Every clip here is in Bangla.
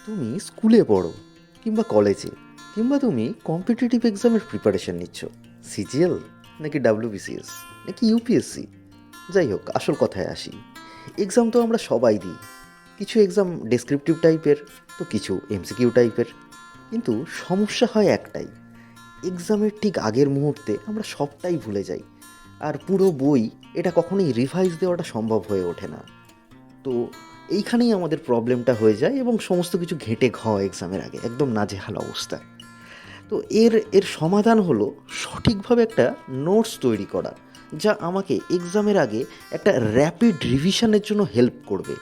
তুমি স্কুলে পড়ো কিংবা কলেজে কিংবা তুমি কম্পিটিটিভ এক্সামের প্রিপারেশন নিচ্ছ, সিজিএল নাকি ডাব্লিউবিসিএস নাকি ইউপিএসসি, যাই হোক আসল কথায় আসি। এক্সাম তো আমরা সবাই দিই। কিছু এক্সাম ডেসক্রিপটিভ টাইপের, তো কিছু এমসিকিউ টাইপের। কিন্তু সমস্যা হয় একটাই, এক্সামের ঠিক আগের মুহূর্তে আমরা সবটাই ভুলে যাই। আর পুরো বই এটা কখনোই রিভাইজ দেওয়াটা সম্ভব হয়ে ওঠে না। তো এইখানেই আমাদের প্রবলেমটা হয়ে যায় এবং সমস্ত কিছু ঘেঁটে এক্সামের আগে একদম নাজেহাল অবস্থা। তো এর এর সমাধান হলো সঠিকভাবে একটা নোটস তৈরি করা, যা আমাকে এক্সামের আগে একটা র্যাপিড রিভিশনের জন্য হেল্প করবে।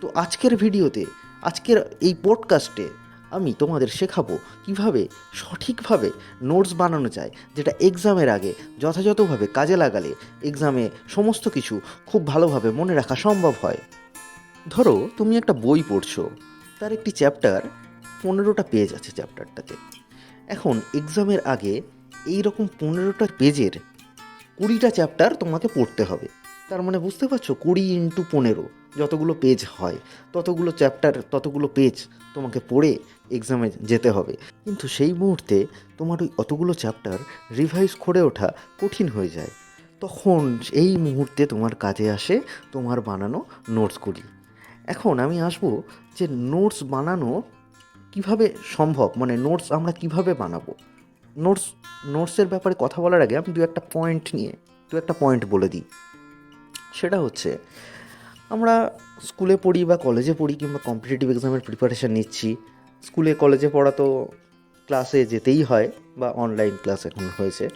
তো আজকের ভিডিওতে, আজকের এই পডকাস্টে আমি তোমাদের শেখাবো কিভাবে সঠিকভাবে নোটস বানানো যায়, যেটা এক্সামের আগে যথাযথভাবে কাজে লাগালে এক্সামে সমস্ত কিছু খুব ভালোভাবে মনে রাখা সম্ভব হয়। ধরো তুমি একটা বই পড়ছো, তার একটি চ্যাপ্টার 15টা পেজ আছে চ্যাপ্টারটাতে। এখন এক্সামের আগে এই রকম 15টা পেজের 20টা চ্যাপ্টার তোমাকে পড়তে হবে। তার মানে বুঝতে পারছো, 20 × 15 যতগুলো পেজ হয়, ততগুলো চ্যাপ্টার, ততগুলো পেজ তোমাকে পড়ে এক্সামে যেতে হবে। কিন্তু সেই মুহূর্তে তোমার ওই অতগুলো চ্যাপ্টার রিভাইজ করে ওঠা কঠিন হয়ে যায়। তখন এই মুহূর্তে তোমার কাজে আসে তোমার বানানো নোটসগুলি। এখন আমি আসবো যে নোটস বানানো কিভাবে সম্ভব, মানে নোটস আমরা কিভাবে বানাবো। নোটস নোটসের ব্যাপারে কথা বলার আগে আমি দু একটা পয়েন্ট বলে দিই। সেটা হচ্ছে, আমরা স্কুলে পড়ি বা কলেজে পড়ি কিংবা কম্পিটিটিভ এক্সামের প্রিপারেশান নিচ্ছি। স্কুলে কলেজে পড়া তো ক্লাসে যেতেই হয়, বা অনলাইন ক্লাস এখন হয়েছে।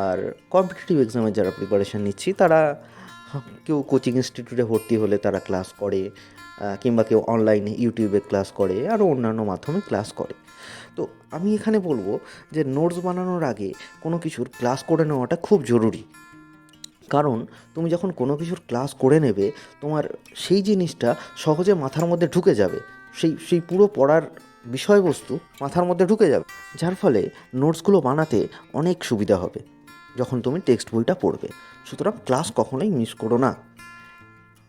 আর কম্পিটিটিভ এক্সামের যারা প্রিপারেশান নিচ্ছি তারা কেউ কোচিং ইনস্টিটিউটে ভর্তি হলে তারা ক্লাস করে, কিংবা কেউ অনলাইনে ইউটিউবে ক্লাস করে, আরও অন্যান্য মাধ্যমে ক্লাস করে। তো আমি এখানে বলবো যে নোটস বানানোর আগে কোনো কিছুর ক্লাস করে নেওয়াটা খুব জরুরি। কারণ তুমি যখন কোনো কিছুর ক্লাস করে নেবে, তোমার সেই জিনিসটা সহজে মাথার মধ্যে ঢুকে যাবে। সেই পুরো পড়ার বিষয়বস্তু মাথার মধ্যে ঢুকে যাবে, যার ফলে নোটসগুলো বানাতে অনেক সুবিধা হবে যখন তুমি টেক্সট বইটা পড়বে। সুতরাং ক্লাস কখনোই মিস করো না।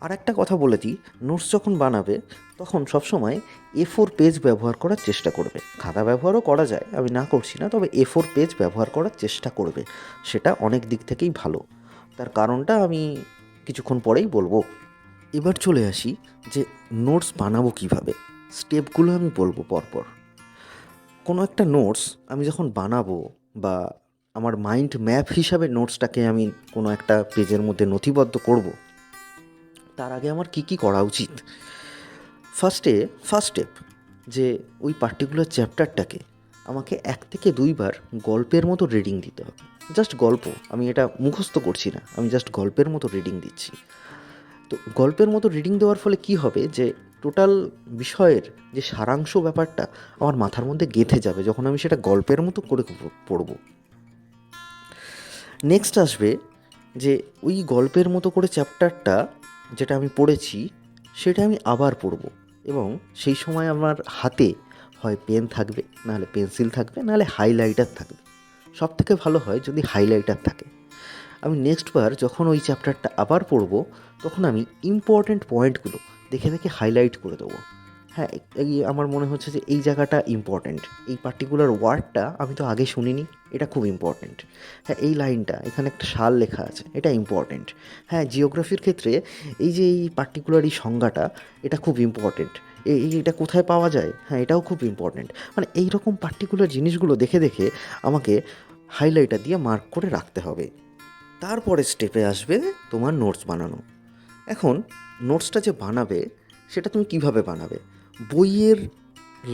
আর একটা কথা বলে দিই, নোটস যখন বানাবে তখন সবসময় A4 পেজ ব্যবহার করার চেষ্টা করবে। খাতা ব্যবহারও করা যায়, আমি না করছি না, তবে A4 পেজ ব্যবহার করার চেষ্টা করবে। সেটা অনেক দিক থেকেই ভালো। তার কারণটা আমি কিছুক্ষণ পরেই বলবো। এবার চলে আসি যে নোটস বানাবো কিভাবে। স্টেপগুলো আমি বলবো পরপর। কোনো একটা নোটস আমি যখন বানাবো, বা আমার মাইন্ড ম্যাপ হিসাবে নোটসটাকে আমি কোনো একটা পেজের মধ্যে নথিবদ্ধ করব, তার আগে আমার কি কি করা উচিত। ফার্স্ট স্টেপ, যে ওই পার্টিকুলার চ্যাপ্টারটাকে আমাকে 1 থেকে 2 বার গল্পের মতো রিডিং দিতে হবে। জাস্ট গল্প, আমি এটা মুখস্থ করছি না, আমি জাস্ট গল্পের মতো রিডিং দিচ্ছি। তো গল্পের মতো রিডিং দেওয়ার ফলে কি হবে, যে টোটাল বিষয়ের যে সারাংশ ব্যাপারটা আমার মাথার মধ্যে গেঁথে যাবে যখন আমি সেটা গল্পের মতো করে পড়ব। নেক্সট আসবে যে ওই গল্পের মতো করে চ্যাপ্টারটা যেটা আমি পড়েছি সেটা আমি আবার পড়ব, এবং সেই সময় আমার হাতে হয় পেন থাকবে, নাহলে পেন্সিল থাকবে, নাহলে হাইলাইটার থাকবে। সব থেকে ভালো হয় যদি হাইলাইটার থাকে। আমি নেক্সট বার যখন ওই চ্যাপ্টারটা আবার পড়ব, তখন আমি ইম্পর্ট্যান্ট পয়েন্টগুলো দেখে দেখে হাইলাইট করে দেবো। হ্যাঁ, এই আমার মনে হচ্ছে যে এই জায়গাটা ইম্পর্ট্যান্ট, এই পার্টিকুলার ওয়ার্ডটা আমি তো আগে শুনিনি, এটা খুব ইম্পর্ট্যান্ট। হ্যাঁ, এই লাইনটা, এখানে একটা সাল লেখা আছে, এটা ইম্পর্ট্যান্ট। হ্যাঁ, জিওগ্রাফির ক্ষেত্রে এই পার্টিকুলার এই সংজ্ঞাটা, এটা খুব ইম্পর্ট্যান্ট। এটা কোথায় পাওয়া যায়, হ্যাঁ এটাও খুব ইম্পর্ট্যান্ট। মানে এই রকম পার্টিকুলার জিনিসগুলো দেখে দেখে আমাকে হাইলাইটার দিয়ে মার্ক করে রাখতে হবে। তারপরে স্টেপে আসবে তোমার নোটস বানানো। এখন নোটসটা যে বানাবে সেটা তুমি কিভাবে বানাবে। বইয়ের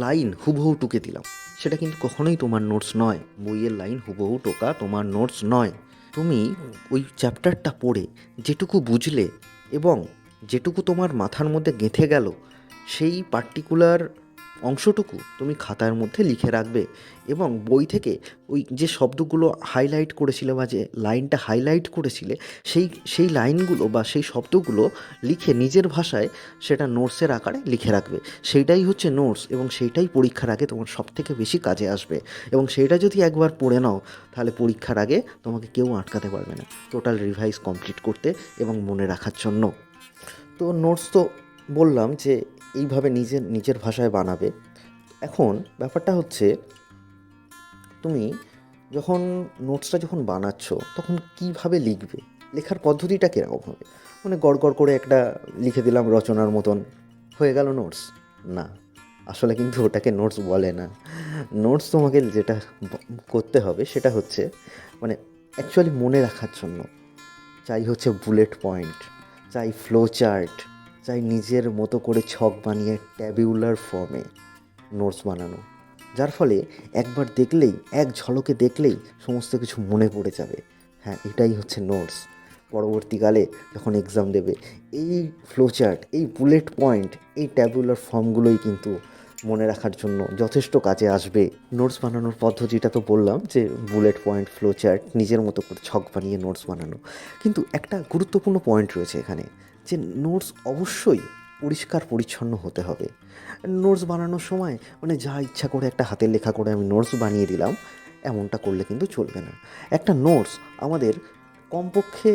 লাইন হুবহু টুকে দিলাম, সেটা কিন্তু কখনোই তোমার নোটস নয়। বইয়ের লাইন হুবহু টোকা তোমার নোটস নয়। তুমি ওই চ্যাপ্টারটা পড়ে যেটুকু বুঝলে এবং যেটুকু তোমার মাথার মধ্যে গেঁথে গেল, সেই পার্টিকুলার অংশটুকু তুমি খাতার মধ্যে লিখে রাখবে, এবং বই থেকে ওই যে শব্দগুলো হাইলাইট করেছিলে বা যে লাইনটা হাইলাইট করেছিলে, সেই লাইনগুলো বা সেই শব্দগুলো লিখে নিজের ভাষায় সেটা নোটসের আকারে লিখে রাখবে। সেইটাই হচ্ছে নোটস, এবং সেইটাই পরীক্ষার আগে তোমার সবথেকে বেশি কাজে আসবে। এবং সেইটা যদি একবার পড়ে নাও, তাহলে পরীক্ষার আগে তোমাকে কেউ আটকাতে পারবে না টোটাল রিভাইজ কমপ্লিট করতে এবং মনে রাখার জন্য। তো নোটস তো বললাম যে এইভাবে নিজের ভাষায় বানাবে। এখন ব্যাপারটা হচ্ছে, তুমি যখন নোটসটা যখন বানাচ্ছ তখন কিভাবে লিখবে, লেখার পদ্ধতিটা কীরকম হবে? মানে গড় গড় করে একটা লিখে দিলাম রচনার মতন, হয়ে গেল নোটস? না, আসলে কিন্তু ওটাকে নোটস বলে না। নোটস তোমাকে যেটা করতে হবে সেটা হচ্ছে, মানে অ্যাকচুয়ালি মনে রাখার জন্য চাই হচ্ছে বুলেট পয়েন্ট, চাই ফ্লো চার্ট, চাই নিজের মতো করে ছক বানিয়ে ট্যাবিউলার ফর্মে নোটস বানানো, যার ফলে একবার দেখলেই, এক ঝলকে দেখলেই সমস্ত কিছু মনে পড়ে যাবে। হ্যাঁ, এটাই হচ্ছে নোটস। পরবর্তীকালে যখন এক্সাম দেবে, এই ফ্লোচার্ট, এই বুলেট পয়েন্ট, এই ট্যাবুলার ফর্মগুলোই কিন্তু মনে রাখার জন্য যথেষ্ট কাজে আসবে। নোটস বানানোর পদ্ধতিটা তো বললাম, যে বুলেট পয়েন্ট, ফ্লোচার্ট, নিজের মতো করে ছক বানিয়ে নোটস বানানো। কিন্তু একটা গুরুত্বপূর্ণ পয়েন্ট রয়েছে এখানে, যে নোটস অবশ্যই পরিষ্কার পরিচ্ছন্ন হতে হবে। নোটস বানানোর সময় মানে যা ইচ্ছা করে একটা হাতের লেখা করে আমি নোটস বানিয়ে দিলাম, এমনটা করলে কিন্তু চলবে না। একটা নোটস আমাদের কমপক্ষে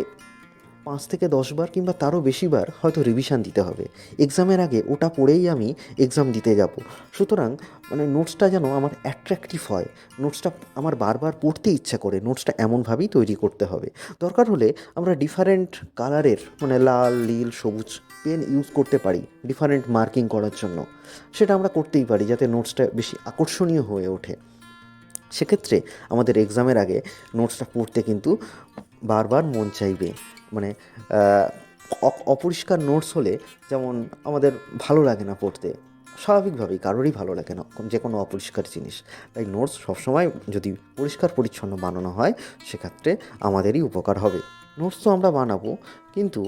5 থেকে 10 বার কিংবা তারও বেশিবার হয়তো রিভিশন দিতে হবে। এক্সামের আগে ওটা পড়েই আমি এক্সাম দিতে যাব। সুতরাং মানে নোটসটা যেন আমার অ্যাট্রাকটিভ হয়, নোটসটা আমার বারবার পড়তে ইচ্ছা করে, নোটসটা এমনভাবেই তৈরি করতে হবে। দরকার হলে আমরা ডিফারেন্ট কালারের, মানে লাল, নীল, সবুজ পেন ইউজ করতে পারি ডিফারেন্ট মার্কিং করার জন্য। সেটা আমরা করতেই পারি যাতে নোটসটা বেশি আকর্ষণীয় হয়ে ওঠে। সেক্ষেত্রে আমাদের এক্সামের আগে নোটসটা পড়তে কিন্তু বারবার মন চাইবে। মানে অপরিষ্কার নোটস হলে যেমন আমাদের ভালো লাগে না পড়তে, স্বাভাবিকভাবেই কারোরই ভালো লাগে না যে কোনো অপরিষ্কার জিনিস। তাই নোটস সবসময় যদি পরিষ্কার পরিচ্ছন্ন বানানো হয়, সেক্ষেত্রে আমাদেরই উপকার হবে। নোটস তো আমরা বানাবো, কিন্তু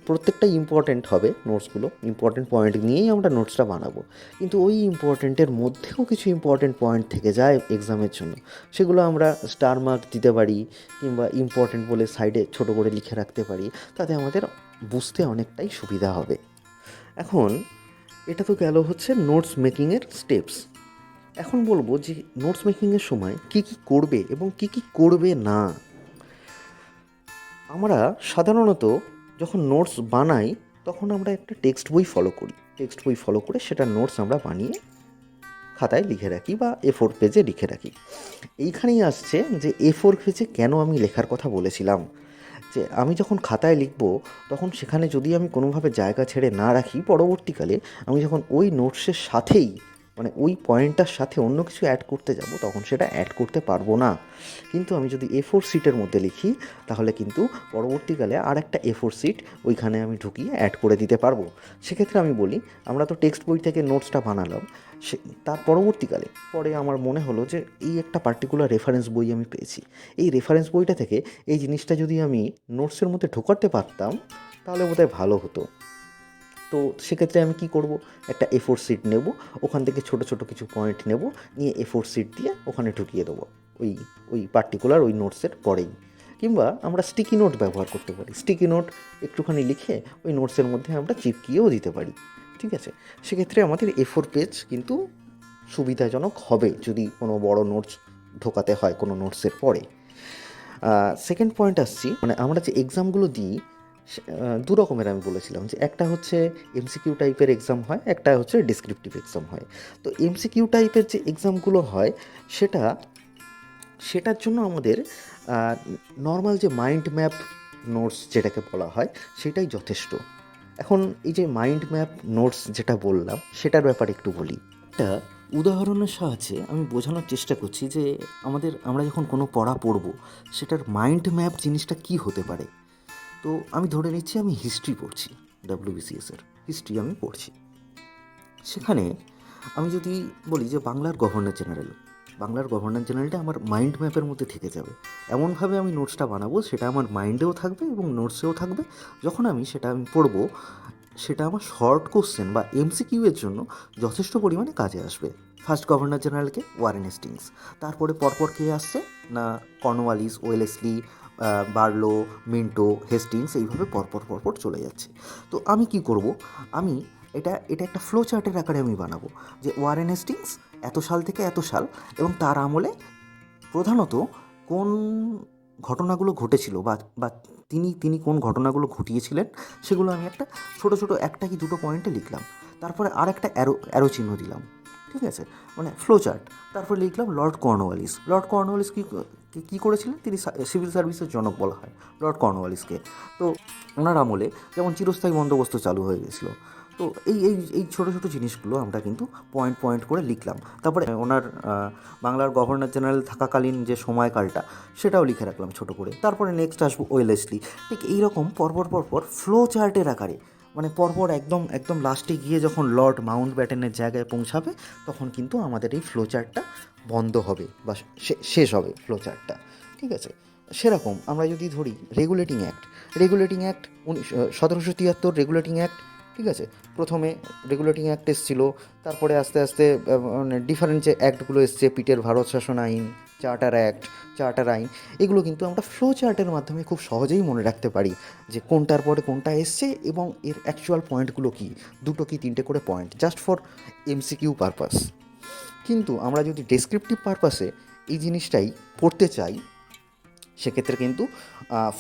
প্রত্যেকটা ইম্পর্ট্যান্ট হবে নোটসগুলো, ইম্পর্ট্যান্ট পয়েন্ট নিয়েই আমরা নোটসটা বানাবো। কিন্তু ওই ইম্পর্ট্যান্টের মধ্যেও কিছু ইম্পর্ট্যান্ট পয়েন্ট থেকে যায় এক্সামের জন্য, সেগুলো আমরা স্টার মার্ক দিতে পারি, কিংবা ইম্পর্ট্যান্ট বলে সাইডে ছোট করে লিখে রাখতে পারি, তাতে আমাদের বুঝতে অনেকটাই সুবিধা হবে। এখন এটা তো গেল হচ্ছে নোটস মেকিংয়ের স্টেপস। এখন বলবো যে নোটস মেকিংয়ের সময় কী কী করবে এবং কী কী করবে না। আমরা সাধারণত যখন নোটস বানাই তখন আমরা একটা টেক্সট বই ফলো করি, টেক্সট বই ফলো করে সেটা নোটস আমরা বানিয়ে খাতায় লিখে রাখি বা A4 পেজে লিখে রাখি। এইখানেই আসছে যে A4 পেজে কেন আমি লেখার কথা বলেছিলাম। যে আমি যখন খাতায় লিখব, তখন সেখানে যদি আমি কোনোভাবে জায়গা ছেড়ে না রাখি, পরবর্তীকালে আমি যখন ওই নোটসের সাথেই, মানে ওই পয়েন্টটার সাথে অন্য কিছু অ্যাড করতে যাব, তখন সেটা অ্যাড করতে পারবো না। কিন্তু আমি যদি A4 শিটের মধ্যে লিখি, তাহলে কিন্তু পরবর্তীকালে আর একটা A4 শিট ওইখানে আমি ঢুকিয়ে অ্যাড করে দিতে পারবো। সেক্ষেত্রে আমি বলি, আমরা তো টেক্সট বই থেকে নোটসটা বানালাম, সে তার পরবর্তীকালে পরে আমার মনে হলো যে এই একটা পার্টিকুলার রেফারেন্স বই আমি পেয়েছি, এই রেফারেন্স বইটা থেকে এই জিনিসটা যদি আমি নোটসের মধ্যে ঢোকাতে পারতাম, তাহলে বোধহয় ভালো হতো। তো সেক্ষেত্রে আমি কি করব, একটা A4 শিট নেব, ওখান থেকে ছোট ছোট কিছু পয়েন্ট নেব, নিয়ে A4 শিট দিয়ে ওখানে ঢুকিয়ে দেবো ওই ওই পার্টিকুলার ওই নোটসের পরেই। কিংবা আমরা স্টিকি নোট ব্যবহার করতে পারি, স্টিকি নোট একটুখানি লিখে ওই নোটসের মধ্যে আমরা চিপকিয়েও দিতে পারি। ঠিক আছে, সেক্ষেত্রে আমাদের A4 পেজ কিন্তু সুবিধাজনক হবে যদি কোনো বড় নোটস ঢোকাতে হয় কোনো নোটসের পরে। সেকেন্ড পয়েন্ট আসছি, মানে আমরা যে এক্সামগুলো দিই, দু রকমের আমি বলেছিলাম, যে একটা হচ্ছে MCQ টাইপের এক্সাম হয়, একটা হচ্ছে ডিসক্রিপটিভ এক্সাম হয়। তো MCQ টাইপের যে এক্সামগুলো হয়, সেটার জন্য আমাদের নর্মাল যে মাইন্ড ম্যাপ নোটস যেটাকে বলা হয়, সেটাই যথেষ্ট। এখন এই যে মাইন্ড ম্যাপ নোটস যেটা বললাম, সেটার ব্যাপারে একটু বলি। একটা উদাহরণের সাহায্যে আমি বোঝানোর চেষ্টা করছি যে আমরা যখন কোনো পড়া পড়ব, সেটার মাইন্ড ম্যাপ জিনিসটা কি হতে পারে। তো আমি ধরে নিচ্ছি আমি হিস্ট্রি পড়ছি, WBCS এর হিস্ট্রি আমি পড়ছি। সেখানে আমি যদি বলি যে বাংলার গভর্নর জেনারেলটা আমার মাইন্ড ম্যাপের মধ্যে থেকে যাবে, এমনভাবে আমি নোটসটা বানাবো সেটা আমার মাইন্ডেও থাকবে এবং নোটসেও থাকবে। যখন সেটা আমি পড়বো, সেটা আমার শর্ট কোশ্চেন বা MCQ এর জন্য যথেষ্ট পরিমাণে কাজে আসবে। ফার্স্ট গভর্নর জেনারেলকে ওয়ারেন হেস্টিংস, তারপরে পরপর কে আসছে না Cornwallis, Wellesley, Barlow, Minto, Hastings, এইভাবে পরপর চলে যাচ্ছে। তো আমি কি করব, আমি এটা একটা ফ্লো চার্টের আকারে আমি বানাবো, যে ওয়ারেন হেস্টিংস এত সাল থেকে এত সাল, এবং তার আমলে প্রধানত কোন ঘটনাগুলো ঘটেছিল বা বা তিনি কোন ঘটনাগুলো ঘটিয়েছিলেন, সেগুলো আমি একটা ছোট একটা কি দুটো পয়েন্টে লিখলাম। তারপরে আর একটা অ্যারো চিহ্ন দিলাম, ঠিক আছে, মানে ফ্লো চার্ট। তারপরে লিখলাম লর্ড কর্নওয়ালিস। লর্ড কর্নওয়ালিস কী করেছিলেন? তিনি সিভিল সার্ভিসের জনক বলা হয় লর্ড কর্নওয়ালিসকে। তো ওনার আমলে যেমন চিরস্থায়ী বন্দোবস্ত চালু হয়ে গেছিলো। তো এই এই এই ছোটো ছোটো জিনিসগুলো আমরা কিন্তু পয়েন্ট পয়েন্ট করে লিখলাম। তারপরে ওনার বাংলার গভর্নর জেনারেল থাকাকালীন যে সময়কালটা সেটাও লিখে রাখলাম ছোটো করে। তারপরে নেক্সট আসবো ওয়েলেসলি। ঠিক এইরকম পরপর ফ্লো চার্টের আকারে, মানে পরপর একদম একদম লাস্টে গিয়ে যখন লর্ড মাউন্ট ব্যাটেনের জায়গায় পৌঁছাবে তখন কিন্তু আমাদের এই ফ্লো চার্টটা বন্ধ হবে বা শেষ হবে ফ্লো চার্টটা, ঠিক আছে। সেরকম আমরা যদি ধরি রেগুলেটিং অ্যাক্ট, 1773 রেগুলেটিং অ্যাক্ট, ঠিক আছে। প্রথমে রেগুলেটিং অ্যাক্ট এসেছিলো, তারপরে আস্তে আস্তে মানে ডিফারেন্ট যে অ্যাক্টগুলো এসছে, পিটের ভারত শাসন আইন, চার্টার আইন, এগুলো কিন্তু আমরা ফ্লো চার্টের মাধ্যমে খুব সহজেই মনে রাখতে পারি যে কোনটার পরে কোনটা এসছে এবং এর অ্যাকচুয়াল পয়েন্টগুলো কী, 2 কি 3টে করে point, just for MCQ purpose. কিন্তু আমরা যদি ডেসক্রিপটিভ পারপাসে এই জিনিসটাই পড়তে চাই, সেক্ষেত্রে কিন্তু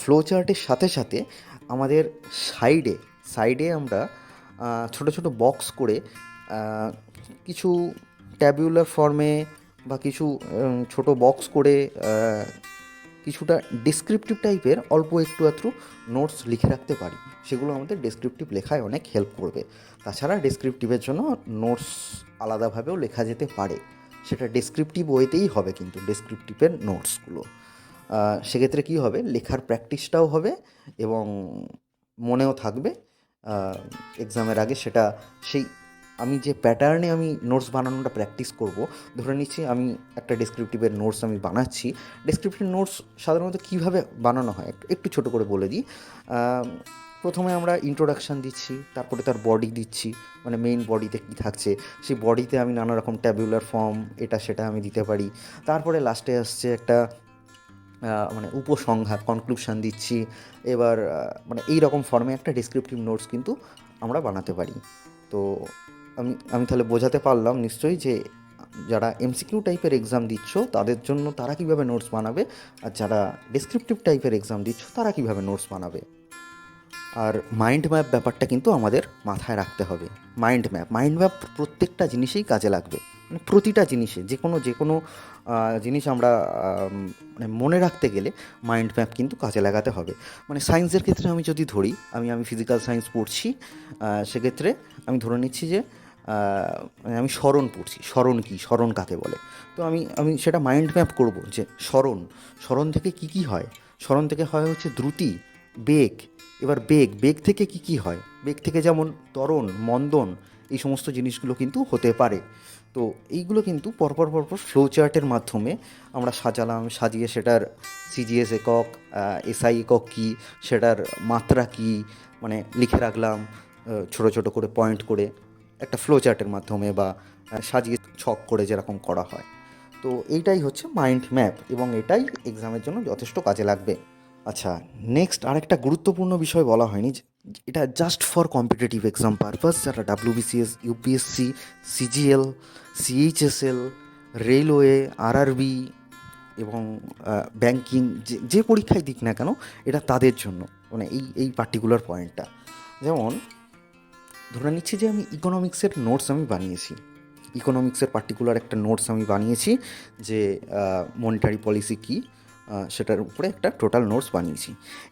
ফ্লো চার্টের সাথে সাথে আমাদের সাইডে আমরা ছোট ছোট বক্স করে কিছু ট্যাবুলার ফর্মে বা কিছু ছোট বক্স করে কিছুটা ডেসক্রিপটিভ টাইপের অল্প একটু নোটস লিখে রাখতে পারি। সেগুলো আমাদের ডেসক্রিপটিভ লেখায় অনেক হেল্প করবে। তাছাড়া ডেসক্রিপটিভের জন্য নোটস আলাদাভাবেও লেখা যেতে পারে, সেটা ডেসক্রিপটিভ ওয়েতেই হবে কিন্তু ডেসক্রিপটিভের নোটসগুলো। সেক্ষেত্রে কী হবে, লেখার প্র্যাকটিসটাও হবে এবং মনেও থাকবে এক্সামের আগে। সেটা সেই আমি যে প্যাটার্নে আমি নোটস বানানোটা প্র্যাকটিস করব, ধরে নিচ্ছি আমি একটা ডেসক্রিপটিভের নোটস আমি বানাচ্ছি। ডেসক্রিপটিভ নোটস সাধারণত কীভাবে বানানো হয় একটু ছোটো করে বলে দিই। প্রথমে আমরা ইন্ট্রোডাকশান দিচ্ছি, তারপরে তার বডি দিচ্ছি, মানে মেইন বডিতে কী থাকছে, সেই বডিতে আমি নানা রকম ট্যাবুলার ফর্ম এটা সেটা আমি দিতে পারি। তারপরে লাস্টে আসছে একটা মানে উপসংহার, কনক্লুশন দিচ্ছি। এবার মানে এই রকম ফর্মে একটা ডেসক্রিপটিভ নোটস কিন্তু আমরা বানাতে পারি। তো আমি তাহলে বোঝাতে পারলাম নিশ্চয়ই যে যারা এমসিকিউ টাইপের এক্সাম দিচ্ছ তাদের জন্য তারা কীভাবে নোটস বানাবে, আর যারা ডেসক্রিপটিভ টাইপের এক্সাম দিচ্ছ তারা কীভাবে নোটস বানাবে। আর মাইন্ড ম্যাপ ব্যাপারটা কিন্তু আমাদের মাথায় রাখতে হবে। মাইন্ড ম্যাপ প্রত্যেকটা জিনিসেই কাজে লাগবে, মানে প্রতিটা জিনিসে যে কোনো জিনিস আমরা মানে মনে রাখতে গেলে মাইন্ড ম্যাপ কিন্তু কাজে লাগাতে হবে। মানে সায়েন্সের ক্ষেত্রে আমি যদি ধরি, আমি ফিজিক্যাল সায়েন্স পড়ছি, সেক্ষেত্রে আমি ধরে নিচ্ছি যে মানে আমি স্মরণ পড়ছি। স্মরণ কাকে বলে? তো আমি সেটা মাইন্ড ম্যাপ করব যে স্মরণ থেকে কী হয়। স্মরণ থেকে হচ্ছে দ্রুতি, বেগ। এবার বেগ থেকে কী হয়? বেগ থেকে যেমন ত্বরণ, মন্দন, এই সমস্ত জিনিসগুলো কিন্তু হতে পারে। তো এইগুলো কিন্তু পরপর ফ্লো চার্টের মাধ্যমে আমরা সাজিয়ে সেটার সিজিএস একক, এসআই একক কী, সেটার মাত্রা কী, মানে লিখে রাখলাম ছোট ছোট করে পয়েন্ট করে একটা ফ্লো চার্টের মাধ্যমে বা সাজিয়ে ছক করে যেরকম করা হয়। তো এইটাই হচ্ছে মাইন্ড ম্যাপ এবং এটাই এক্সামের জন্য যথেষ্ট কাজে লাগবে। আচ্ছা, নেক্সট আরেকটা গুরুত্বপূর্ণ বিষয় বলা হয়নি, এটা just for competitive exam purpose, যারা WBCS, UPSC, CGL, CHSL, railway, RRB এবং ব্যাংকিং যে পরীক্ষায় দিক না কেন, এটা তাদের জন্য, মানে এই পার্টিকুলার পয়েন্টটা। যেমন ধরে নিচ্ছি যে আমি ইকোনমিক্সের নোটস আমি বানিয়েছি, ইকোনমিক্সের পার্টিকুলার একটা নোটস আমি বানিয়েছি যে মনিটারি পলিসি কী, সেটার উপরে একটা টোটাল নোটস বানিয়েছি।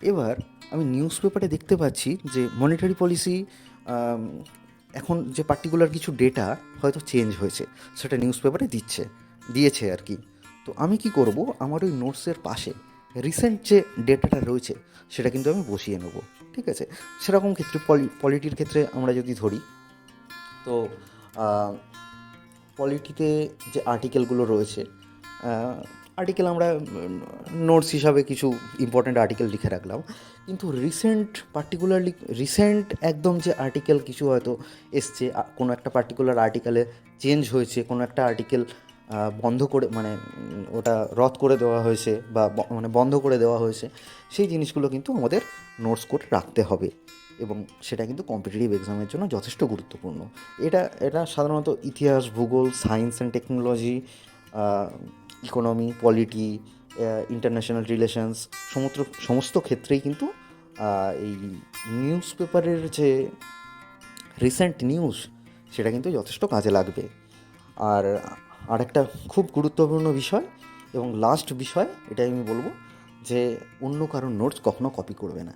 এবার আমি নিউজ পেপারে দেখতে পাচ্ছি যে মনিটারি পলিসি এখন যে পার্টিকুলার কিছু ডেটা হয়তো চেঞ্জ হয়েছে, সেটা নিউজ পেপারে দিয়েছে আর কি। তো আমি কি করব, আমার ওই নোটসের পাশে রিসেন্ট যে ডেটাটা রয়েছে সেটা কিন্তু আমি বসিয়ে নেব, ঠিক আছে। সেরকম ক্ষেত্রে পলিটির ক্ষেত্রে আমরা যদি ধরি, তো পলিটিতে যে আর্টিকেলগুলো রয়েছে, আর্টিকেল আমরা নোটস হিসাবে কিছু ইম্পর্ট্যান্ট আর্টিকেল লিখে রাখলাম। কিন্তু রিসেন্ট একদম যে আর্টিকেল কিছু হয়তো এসছে, কোনো একটা পার্টিকুলার আর্টিকেলে চেঞ্জ হয়েছে, কোনো একটা আর্টিকেল বন্ধ করে, মানে ওটা রদ করে দেওয়া হয়েছে বা মানে বন্ধ করে দেওয়া হয়েছে, সেই জিনিসগুলো কিন্তু আমাদের নোটস করে রাখতে হবে এবং সেটা কিন্তু কম্পিটিটিভ এক্সামের জন্য যথেষ্ট গুরুত্বপূর্ণ। এটা সাধারণত ইতিহাস, ভূগোল, science and technology, economy, polity, international relations, সমস্ত ক্ষেত্রেই কিন্তু এই নিউজ পেপারের যে রিসেন্ট নিউজ, সেটা কিন্তু যথেষ্ট কাজে লাগবে। আর আরেকটা খুব গুরুত্বপূর্ণ বিষয় এবং লাস্ট বিষয়, এটাই আমি বলবো যে অন্য কারোর নোটস কখনো কপি করবে না।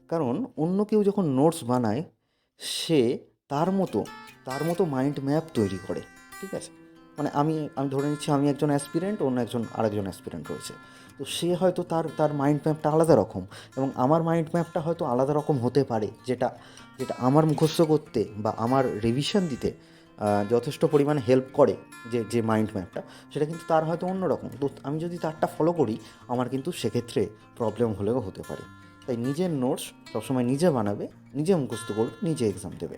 কারণ অন্য কেউ যখন নোটস বানায়, সে তার মতো মাইন্ড ম্যাপ তৈরি করে, ঠিক আছে? মানে আমি ধরে নিচ্ছি আমি একজন অ্যাসপিরেন্ট, অন্য আরেকজন অ্যাসপিরেন্ট রয়েছে। তো সে হয়তো তার মাইন্ড ম্যাপটা আলাদা রকম, এবং আমার মাইন্ড ম্যাপটা হয়তো আলাদা রকম হতে পারে, যেটা যেটা আমার মুখস্থ করতে বা আমার রিভিশন দিতে যথেষ্ট পরিমাণে হেল্প করে। যে মাইন্ড ম্যাপটা, সেটা কিন্তু তার হয়তো অন্য রকম। তো আমি যদি তারটা ফলো করি, আমার কিন্তু সেক্ষেত্রে প্রবলেম হলেও হতে পারে। তাই নিজের নোটস সবসময় নিজে বানাবে, নিজে মুখস্থ করবে, নিজে এক্সাম দেবে।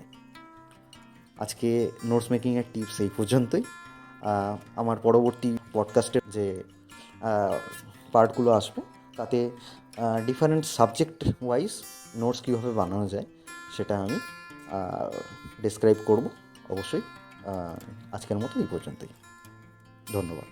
আজকে নোটস মেকিংয়ের টিপস এই পর্যন্তই। আমার পরবর্তী পডকাস্টের যে পার্টগুলো আসবে, তাতে ডিফারেন্ট সাবজেক্ট ওয়াইজ নোটস কীভাবে বানানো যায় সেটা আমি ডেসক্রাইব করব অবশ্যই। আজকের মতো এই পর্যন্তই। ধন্যবাদ।